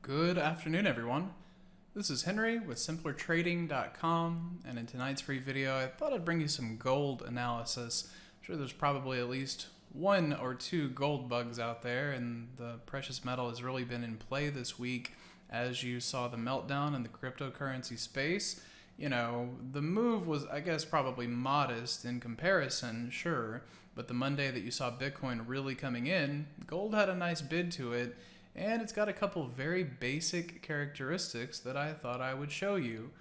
Good afternoon, everyone. This is Henry with simplertrading.com, and in tonight's free video, I thought I'd bring you some gold analysis. I'm sure there's probably at least one or two gold bugs out there, and the precious metal has really been in play this week as you saw the meltdown in the cryptocurrency space. You know, the move was, I guess, probably modest in comparison, sure, but the Monday that you saw Bitcoin really coming in, gold had a nice bid to it, and it's got a couple very basic characteristics that I thought I would show you.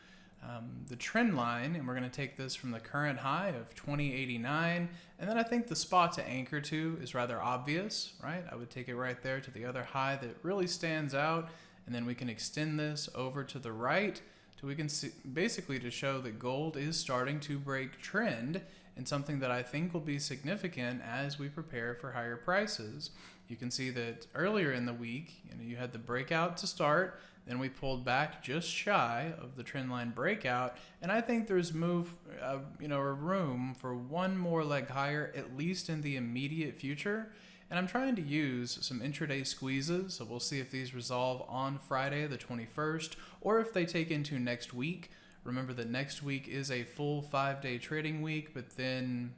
The trend line, and we're going to take this from the current high of 2089, and then I think the spot to anchor to is rather obvious, right? I would take it right there to the other high that really stands out, and then we can extend this over to the right till we can see, basically to show that gold is starting to break trend, and something that I think will be significant as we prepare for higher prices. You can see that earlier in the week, you had the breakout to start, then we pulled back just shy of the trend line breakout, and I think there's room for one more leg higher, at least in the immediate future. And I'm trying to use some intraday squeezes, so we'll see if these resolve on Friday the 21st, or if they take into next week. Remember that next week is a full 5-day trading week, but then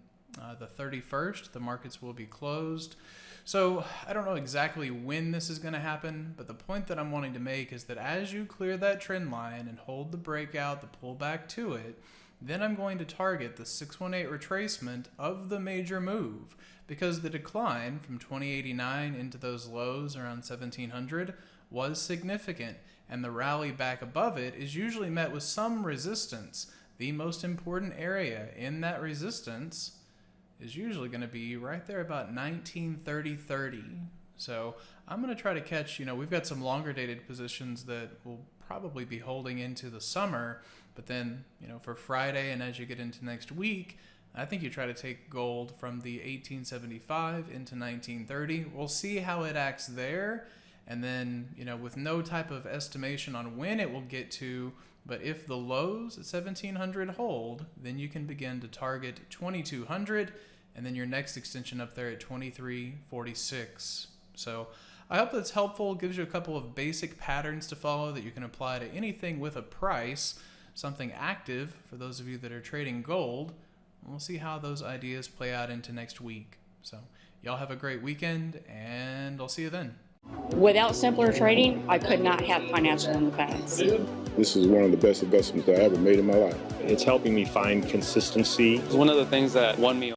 the 31st, the markets will be closed. So I don't know exactly when this is going to happen, but the point that I'm wanting to make is that as you clear that trend line and hold the breakout, the pullback to it, then I'm going to target the 618 retracement of the major move, because the decline from 2089 into those lows around 1700 was significant, and the rally back above it is usually met with some resistance. The most important area in that resistance is usually going to be right there about 1930.30. So I'm going to try to catch, we've got some longer dated positions that will probably be holding into the summer, but then, for Friday and as you get into next week, I think you try to take gold from the 1875 into 1930. We'll see how it acts there. And then, with no type of estimation on when it will get to, but if the lows at 1700 hold, then you can begin to target 2200, and then your next extension up there at 2346. So I hope that's helpful. It gives you a couple of basic patterns to follow that you can apply to anything with a price, something active for those of you that are trading gold. We'll see how those ideas play out into next week. So y'all have a great weekend, and I'll see you then. Without simpler trading, I could not have financial independence. This is one of the best investments I ever made in my life. It's helping me find consistency. It's one of the things that won me